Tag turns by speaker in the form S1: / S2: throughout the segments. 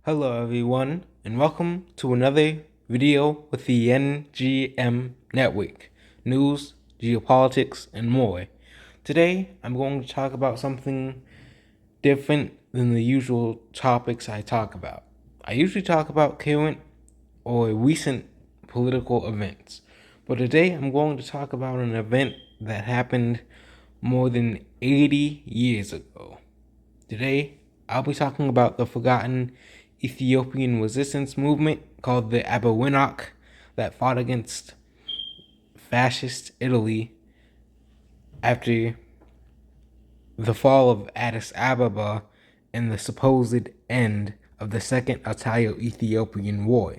S1: Hello everyone, and welcome to another video with the NGM Network, news, geopolitics, and more. Today, I'm going to talk about something different than the usual topics I talk about. I usually talk about current or recent political events, but today I'm going to talk about an event that happened more than 80 years ago. Today, I'll be talking about the forgotten Ethiopian resistance movement called the Arbegnoch that fought against Fascist Italy after the fall of Addis Ababa and the supposed end of the Second Italo-Ethiopian War.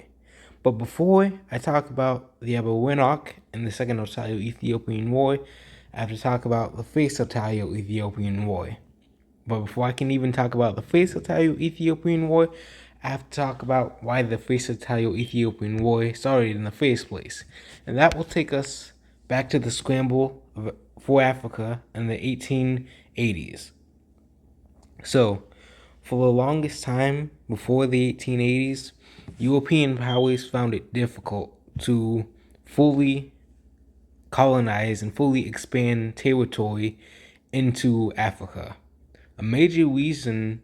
S1: But before I talk about the Arbegnoch and the Second Italo-Ethiopian War, I have to talk about the First Italo-Ethiopian War. But before I can even talk about the First Italo-Ethiopian War, I have to talk about why the First Italo-Ethiopian War started in the first place. And that will take us back to the scramble for Africa in the 1880s. So, for the longest time before the 1880s, European powers found it difficult to fully colonize and fully expand territory into Africa. A major reason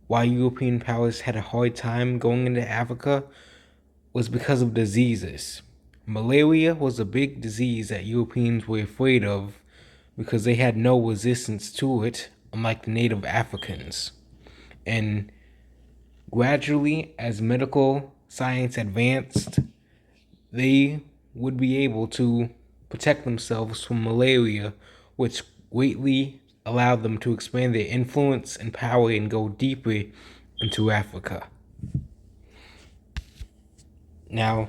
S1: why European powers had a hard time going into Africa was because of diseases. Malaria was a big disease that Europeans were afraid of because they had no resistance to it, unlike the native Africans. And gradually, as medical science advanced, they would be able to protect themselves from malaria, which greatly allowed them to expand their influence and power and go deeper into Africa. Now,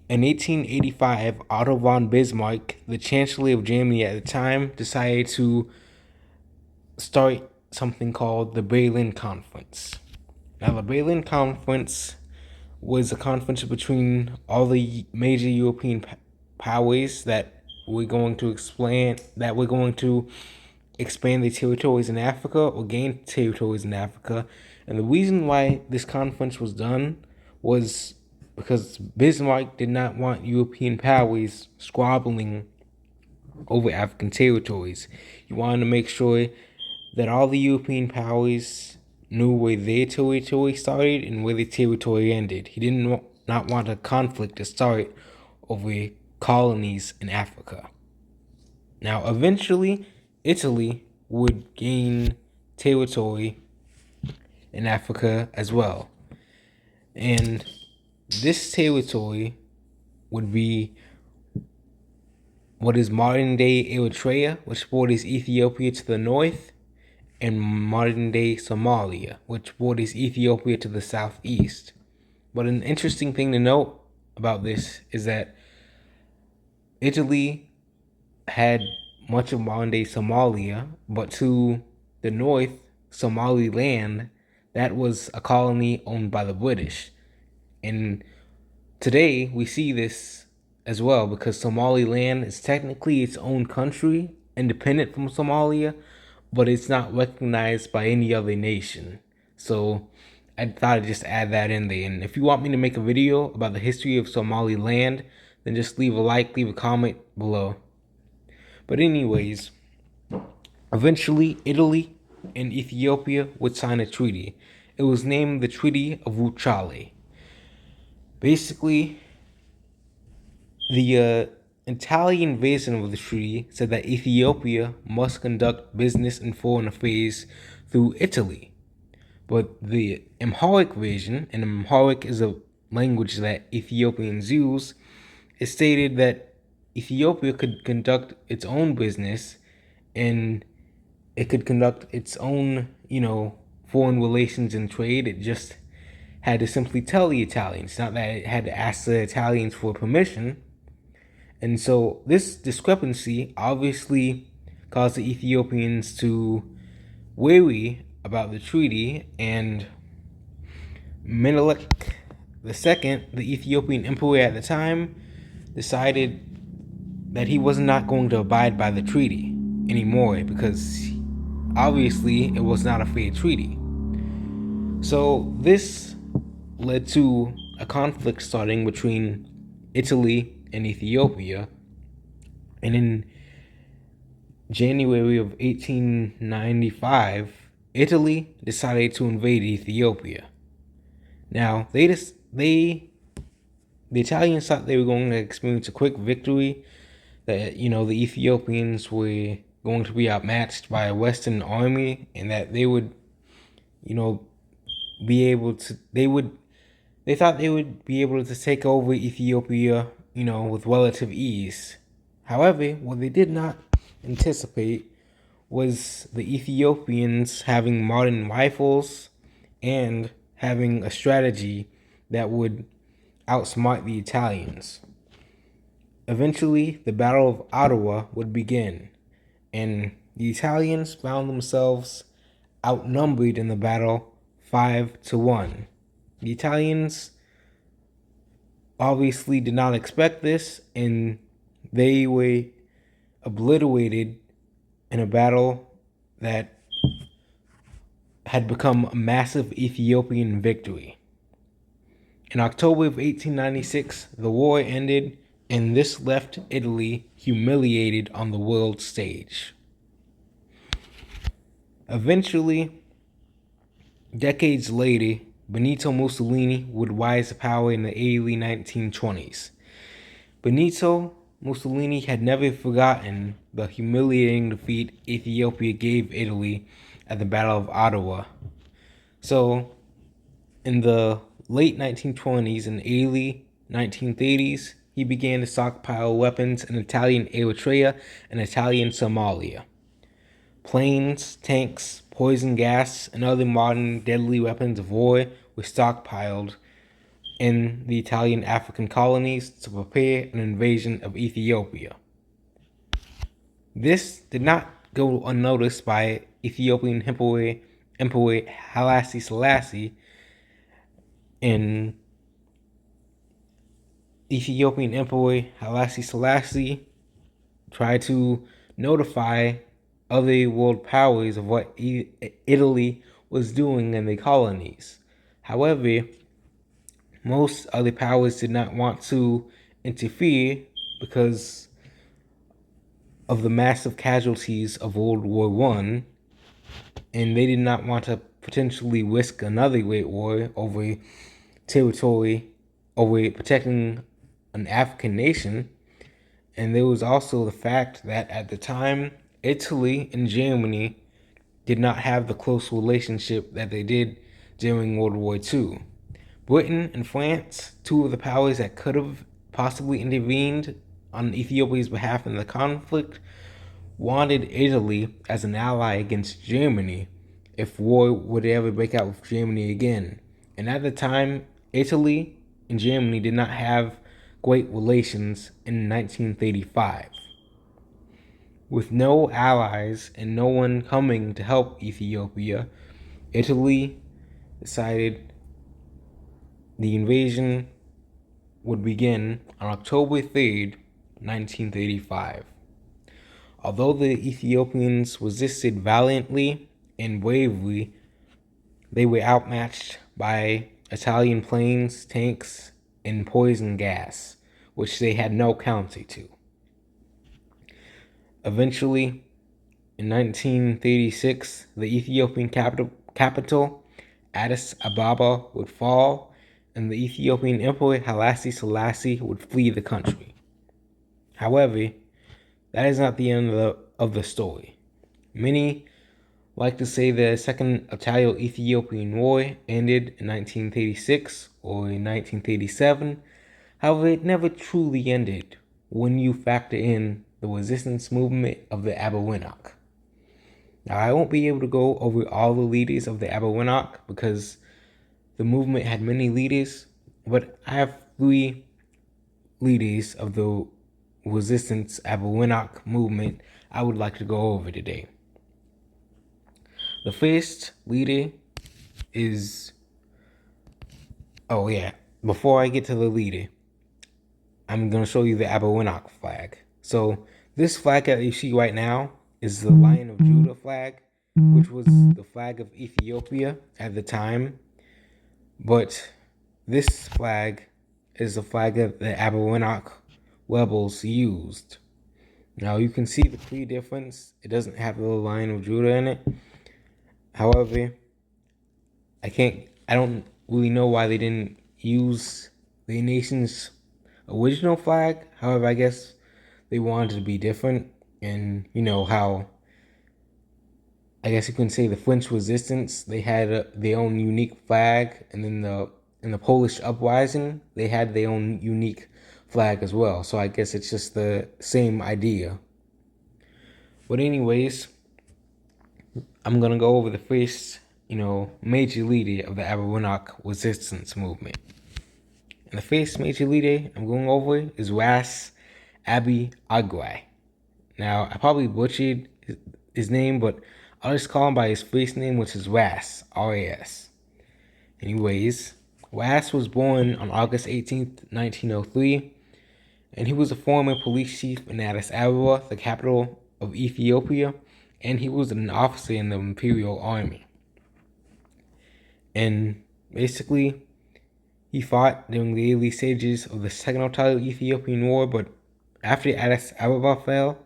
S1: in 1885, Otto von Bismarck, the Chancellor of Germany at the time, decided to start something called the Berlin Conference. Now, the Berlin Conference was a conference between all the major European powers that were going to expand their territories in Africa or gain territories in Africa. And the reason why this conference was done was because Bismarck did not want European powers squabbling over African territories. He wanted to make sure that all the European powers knew where their territory started and where their territory ended. He did not want a conflict to start over colonies in Africa. Now, eventually, Italy would gain territory in Africa as well. And this territory would be what is modern-day Eritrea, which borders Ethiopia to the north, and modern-day Somalia, which borders Ethiopia to the southeast. But an interesting thing to note about this is that Italy had much of modern-day Somalia, but to the north, Somaliland, that was a colony owned by the British. And today, we see this as well because Somaliland is technically its own country, independent from Somalia, but it's not recognized by any other nation. So I thought I'd just add that in there. And if you want me to make a video about the history of Somaliland, then just leave a like, leave a comment below. But anyways, eventually Italy and Ethiopia would sign a treaty. It was named the Treaty of Wuchale. Basically, the Italian version of the treaty said that Ethiopia must conduct business and foreign affairs through Italy. But the Amharic version, and Amharic is a language that Ethiopians use, it stated that Ethiopia could conduct its own business and it could conduct its own, foreign relations and trade. It just had to simply tell the Italians, not that it had to ask the Italians for permission. And so this discrepancy obviously caused the Ethiopians to worry about the treaty, and Menelik II, the Ethiopian emperor at the time, decided that he was not going to abide by the treaty anymore because obviously it was not a fair treaty. So this led to a conflict starting between Italy and Ethiopia, and in January of 1895, Italy decided to invade Ethiopia. Now, the Italians thought they were going to experience a quick victory, that the Ethiopians were going to be outmatched by a Western army, and that they would you know be able to they thought they would be able to take over Ethiopia, with relative ease. However, what they did not anticipate was the Ethiopians having modern rifles and having a strategy that would outsmart the Italians. Eventually, the Battle of Ottawa would begin, and the Italians found themselves outnumbered in the battle 5-1. The Italians obviously did not expect this, and they were obliterated in a battle that had become a massive Ethiopian victory. In October of 1896, the war ended, and this left Italy humiliated on the world stage. Eventually, decades later, Benito Mussolini would rise to power in the early 1920s. Benito Mussolini had never forgotten the humiliating defeat Ethiopia gave Italy at the Battle of Ottawa. So, in the late 1920s and early 1930s, he began to stockpile weapons in Italian Eritrea and Italian Somalia. Planes, tanks, poison gas, and other modern deadly weapons of war were stockpiled in the Italian African colonies to prepare an invasion of Ethiopia. This did not go unnoticed by Ethiopian Emperor Haile Selassie, and Ethiopian Emperor Haile Selassie tried to notify other world powers of what Italy was doing in the colonies. However, most other powers did not want to interfere because of the massive casualties of World War I, and they did not want to potentially risk another Great War over territory, over protecting an African nation. And there was also the fact that at the time, Italy and Germany did not have the close relationship that they did during World War II. Britain and France, two of the powers that could have possibly intervened on Ethiopia's behalf in the conflict, wanted Italy as an ally against Germany if war would ever break out with Germany again. And at the time, Italy and Germany did not have great relations in 1935. With no allies and no one coming to help Ethiopia, Italy decided the invasion would begin on October 3rd, 1935. Although the Ethiopians resisted valiantly and bravely, they were outmatched by Italian planes, tanks, and poison gas, which they had no counter to. Eventually, in 1936, the Ethiopian capital, Addis Ababa, would fall, and the Ethiopian Emperor Haile Selassie would flee the country. However, that is not the end of the story. Many like to say the Second Italo-Ethiopian War ended in 1936 or in 1937. However, it never truly ended when you factor in the resistance movement of the Arbegnoch. Now, I won't be able to go over all the leaders of the Arbegnoch because the movement had many leaders, but I have 3 leaders of the resistance Arbegnoch movement I would like to go over today. The first leader is... Oh yeah, before I get to the leader, I'm going to show you the Arbegnoch flag. So this flag that you see right now is the Lion of Judah flag, which was the flag of Ethiopia at the time. But this flag is the flag that the Arbegnoch rebels used. Now you can see the clear difference. It doesn't have the Lion of Judah in it. However, I don't really know why they didn't use the nation's original flag. However, I guess they wanted to be different. And you know how, I guess you can say the French resistance, they had their own unique flag. And then in the Polish uprising, they had their own unique flag as well. So I guess it's just the same idea. But anyways, I'm gonna go over the first, major leader of the Arbegnoch resistance movement. And the first major leader I'm going over is Ras Arbegnoch. Now, I probably butchered his name, but I'll just call him by his first name, which is Ras, R-A-S. Anyways, Ras was born on August 18th, 1903, and he was a former police chief in Addis Ababa, the capital of Ethiopia, and he was an officer in the Imperial Army. And basically, he fought during the early stages of the Second Ethiopian War, but after Addis Ababa fell,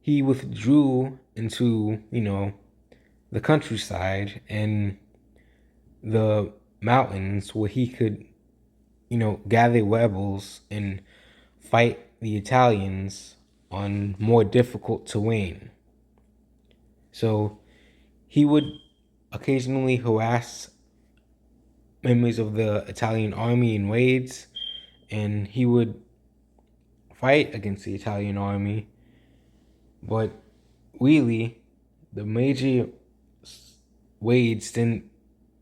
S1: he withdrew into, the countryside and the mountains where he could, gather rebels and fight the Italians on more difficult terrain. So he would occasionally harass members of the Italian army in raids, and he would fight against the Italian army. But really, the major raids didn't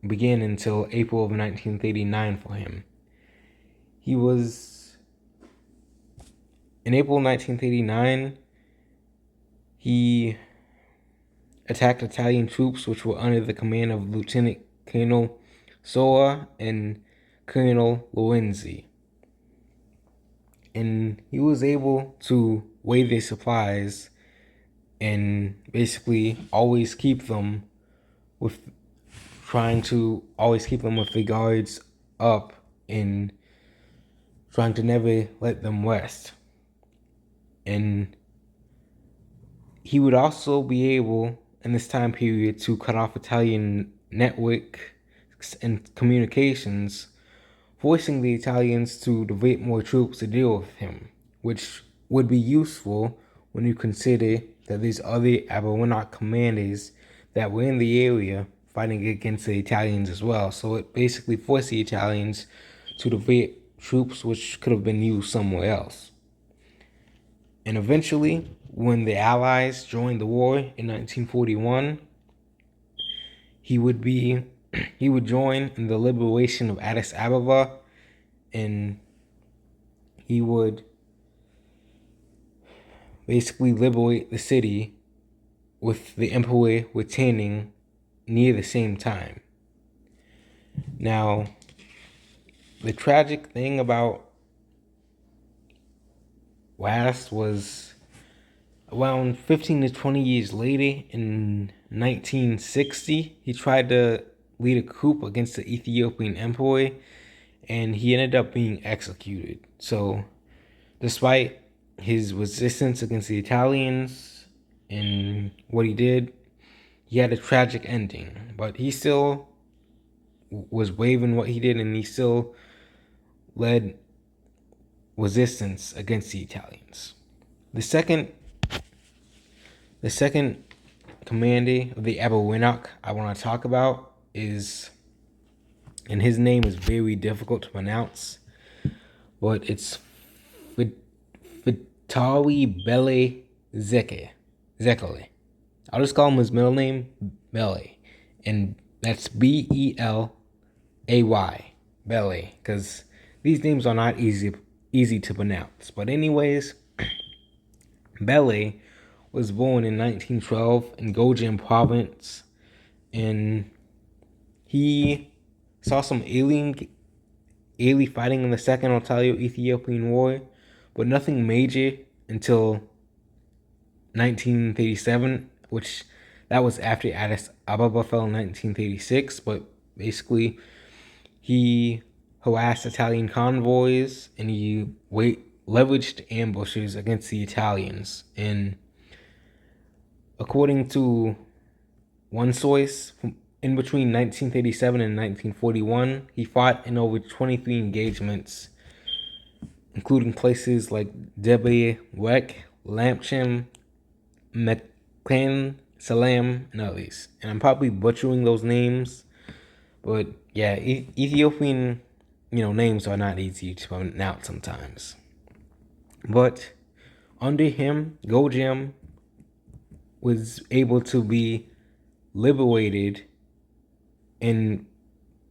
S1: begin until April of 1939 for him. In April 1939, he attacked Italian troops which were under the command of Lieutenant Colonel Sola and Colonel Lorenzi. And he was able to weigh their supplies and basically always keep them with the guards up and trying to never let them rest. And he would also be able, in this time period, to cut off Italian networks and communications, forcing the Italians to divert more troops to deal with him, which would be useful when you consider that there's other Arbegnoch commanders that were in the area fighting against the Italians as well. So it basically forced the Italians to divert troops which could have been used somewhere else. And eventually, when the Allies joined the war in 1941, he would join in the liberation of Addis Ababa, and he would basically liberate the city with the emperor returning near the same time. Now, the tragic thing about Ras was around 15 to 20 years later, in 1960, he tried to lead a coup against the Ethiopian emperor, and he ended up being executed. So, despite his resistance against the Italians and what he did, he had a tragic ending. But he still was brave in what he did, and he still led resistance against the Italians. The second commander of the Arbegnoch I want to talk about is, and his name is very difficult to pronounce, but it's Vitali Bele Zekele. I'll just call him his middle name, Bele, and that's Belay, Bele, because these names are not easy to pronounce. But anyways, Bele was born in 1912 in Gojan province, and he saw some early fighting in the Second Ethiopian War, but nothing major until 1937, which that was after Addis Ababa fell in 1936. But basically, He harassed Italian convoys, and he leveraged ambushes against the Italians. And according to one source, in between 1937 and 1941, he fought in over 23 engagements, including places like Debe, Wek, Lampchim, Meklan, Salam, and others. And I'm probably butchering those names, but yeah, Ethiopian, names are not easy to pronounce sometimes. But under him, Gojam was able to be liberated, and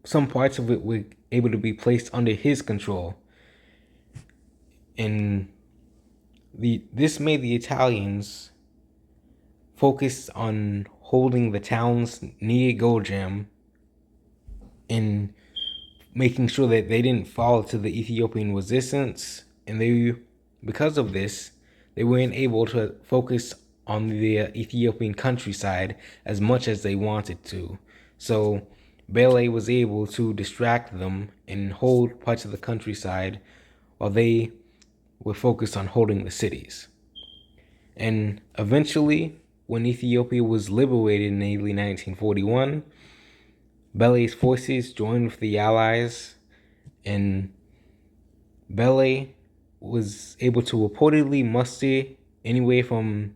S1: some parts of it were able to be placed under his control. And this made the Italians focus on holding the towns near Gojam and making sure that they didn't fall to the Ethiopian resistance. And because of this, they weren't able to focus on the Ethiopian countryside as much as they wanted to. So Bele was able to distract them and hold parts of the countryside while they were focused on holding the cities. And eventually, when Ethiopia was liberated in early 1941, Bele's forces joined with the Allies, and Bele was able to reportedly muster anywhere from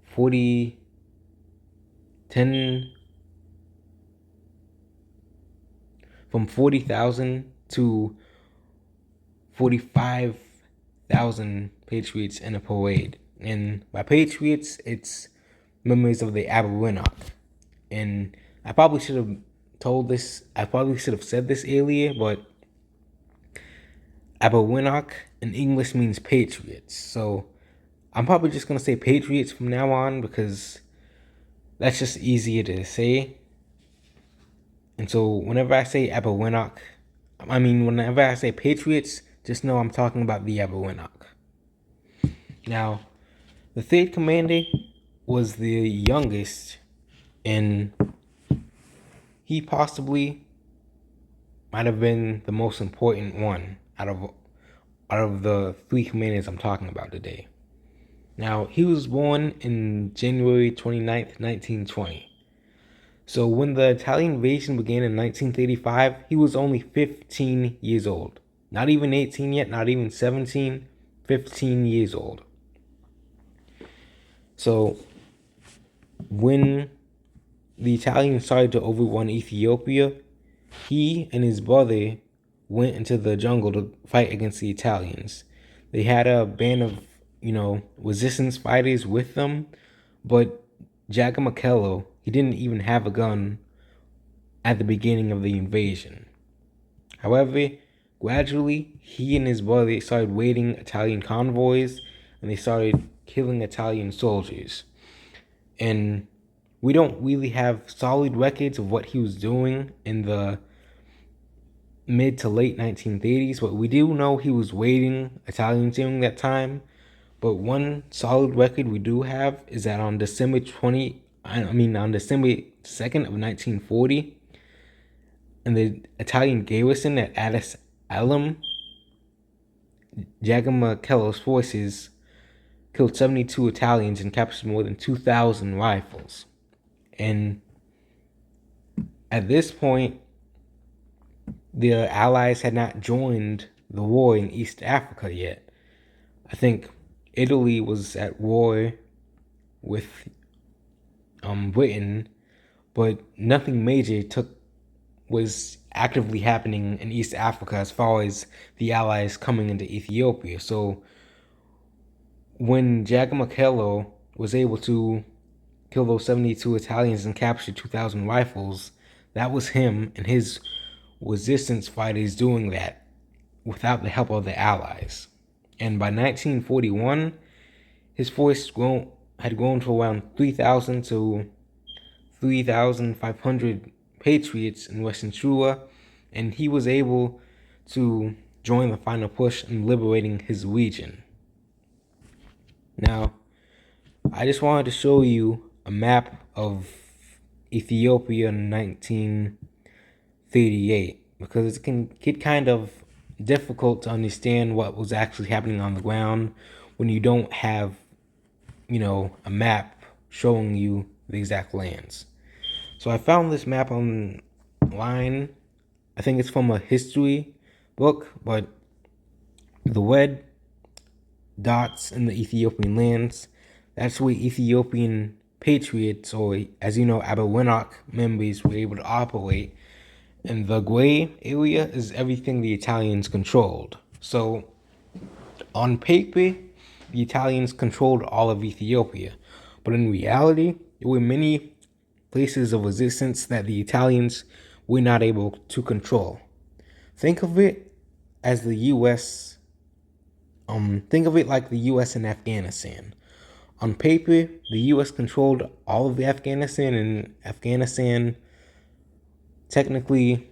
S1: 40,000 to 45,000 Patriots in a parade. And by Patriots, it's members of the Arbegnoch. And I probably should have said this earlier, but Arbegnoch in English means Patriots. So I'm probably just going to say Patriots from now on because that's just easier to say. And so whenever I say whenever I say Patriots, just know I'm talking about the Arbegnoch. Now, the third commander was the youngest, and he possibly might have been the most important one out of the three commanders I'm talking about today. Now, he was born in January 29th, 1920. So when the Italian invasion began in 1935, he was only 15 years old. Not even 18 yet, not even 17, 15 years old. So when the Italians started to overrun Ethiopia, he and his brother went into the jungle to fight against the Italians. They had a band of, resistance fighters with them, but Jagamakelo, he didn't even have a gun at the beginning of the invasion. However, gradually, he and his brother started raiding Italian convoys, and they started killing Italian soldiers. And we don't really have solid records of what he was doing in the mid to late 1930s, but we do know he was raiding Italians during that time. But one solid record we do have is that on December 2nd of 1940, in the Italian garrison at Addis Alum, Jagamakelo's forces killed 72 Italians and captured more than 2,000 rifles. And at this point, the Allies had not joined the war in East Africa yet. I think Italy was at war with Britain, but nothing major was actively happening in East Africa as far as the Allies coming into Ethiopia. So when Jagamakelo was able to kill those 72 Italians and capture 2,000 rifles, that was him and his resistance fighters doing that without the help of the Allies. And by 1941, his force had grown to around 3,000 to 3,500 Patriots in Western Shula, and he was able to join the final push in liberating his region. Now, I just wanted to show you a map of Ethiopia in 1930 1938 because it can get kind of difficult to understand what was actually happening on the ground when you don't have, a map showing you the exact lands. So I found this map online. I think it's from a history book, but the red dots in the Ethiopian lands, that's where Ethiopian patriots, or as you know, Arbegnoch members were able to operate. And the gray area is everything the Italians controlled. So on paper, the Italians controlled all of Ethiopia. But in reality, there were many places of resistance that the Italians were not able to control. Think of it as the U.S. Think of it like the U.S. and Afghanistan. On paper, the U.S. controlled all of Afghanistan, and Afghanistan technically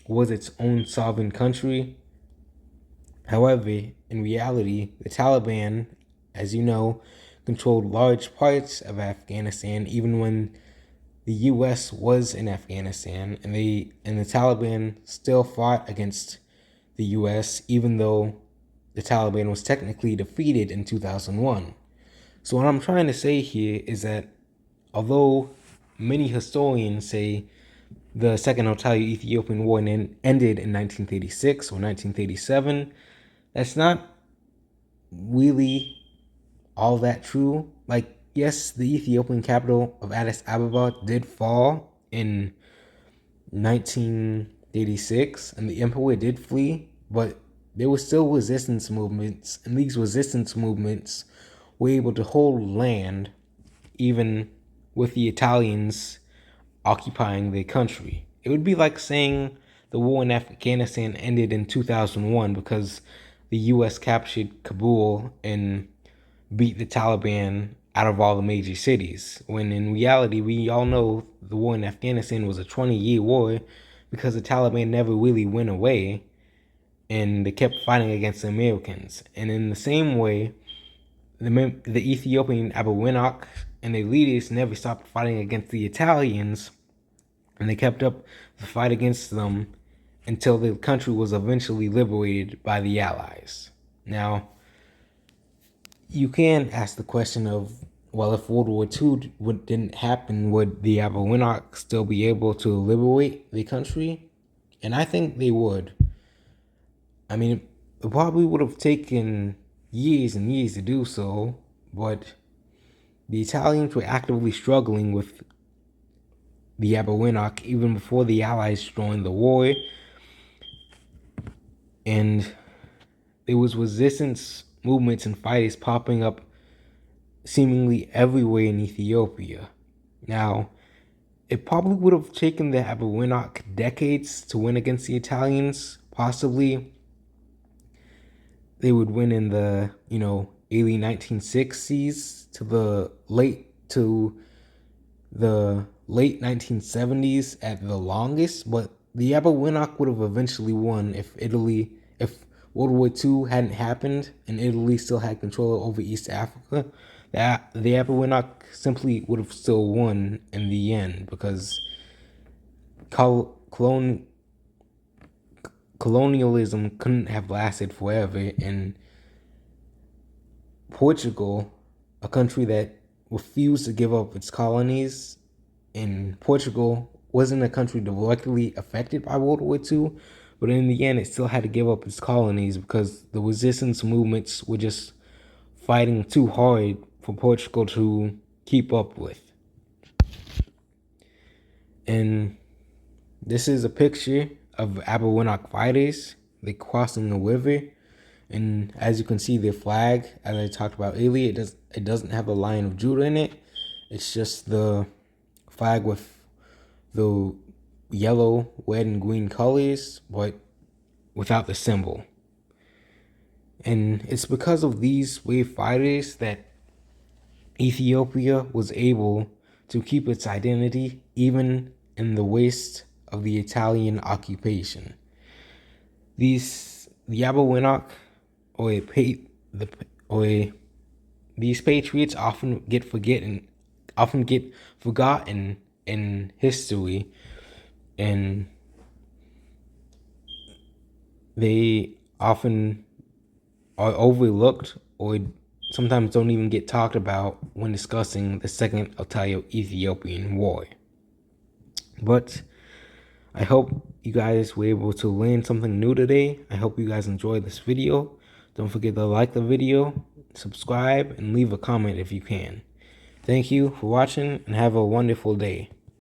S1: was its own sovereign country. However, in reality, the Taliban, as you know, controlled large parts of Afghanistan, even when the U.S. was in Afghanistan, and the Taliban still fought against the U.S., even though the Taliban was technically defeated in 2001. So what I'm trying to say here is that although many historians say the Second Ethiopian War ended in 1936 or 1937, that's not really all that true. Like, yes, the Ethiopian capital of Addis Ababa did fall in 1986, and the emperor did flee, but there were still resistance movements, and these resistance movements were able to hold land even with the Italians occupying their country. It would be like saying the war in Afghanistan ended in 2001 because the U.S. captured Kabul and beat the Taliban out of all the major cities, when in reality, we all know the war in Afghanistan was a 20-year war because the Taliban never really went away and they kept fighting against the Americans. And in the same way, the Ethiopian Arbegnoch and their leaders never stopped fighting against the Italians, and they kept up the fight against them until the country was eventually liberated by the Allies. Now, you can ask the question of, well, if World War II didn't happen, would the Arbegnoch still be able to liberate the country? And I think they would. I mean, it probably would have taken years and years to do so, but the Italians were actively struggling with the Arbegnoch even before the Allies joined the war, and there was resistance movements and fighters popping up seemingly everywhere in Ethiopia. Now, it probably would have taken the Arbegnoch decades to win against the Italians. Possibly they would win in the, early 1960s to the late 1970s at the longest, but the Arbegnoch would have eventually won if World War II hadn't happened and Italy still had control over East Africa. The Arbegnoch simply would have still won in the end because colonialism couldn't have lasted forever, and Portugal, a country that refused to give up its colonies, and Portugal wasn't a country directly affected by World War II, but in the end, it still had to give up its colonies because the resistance movements were just fighting too hard for Portugal to keep up with. And this is a picture of Arbegnoch fighters. They crossing the river, and as you can see, their flag, as I talked about earlier, it doesn't have a Lion of Judah in it. It's just the flag with the yellow, red, and green colors, but without the symbol. And it's because of these brave fighters that Ethiopia was able to keep its identity even in the waste of the Italian occupation. The Arbegnoch these patriots often get forgotten in history, and they often are overlooked or sometimes don't even get talked about when discussing the Second Italo-Ethiopian War. But I hope you guys were able to learn something new today. I hope you guys enjoyed this video. Don't forget to like the video, subscribe, and leave a comment if you can. Thank you for watching and have a wonderful day.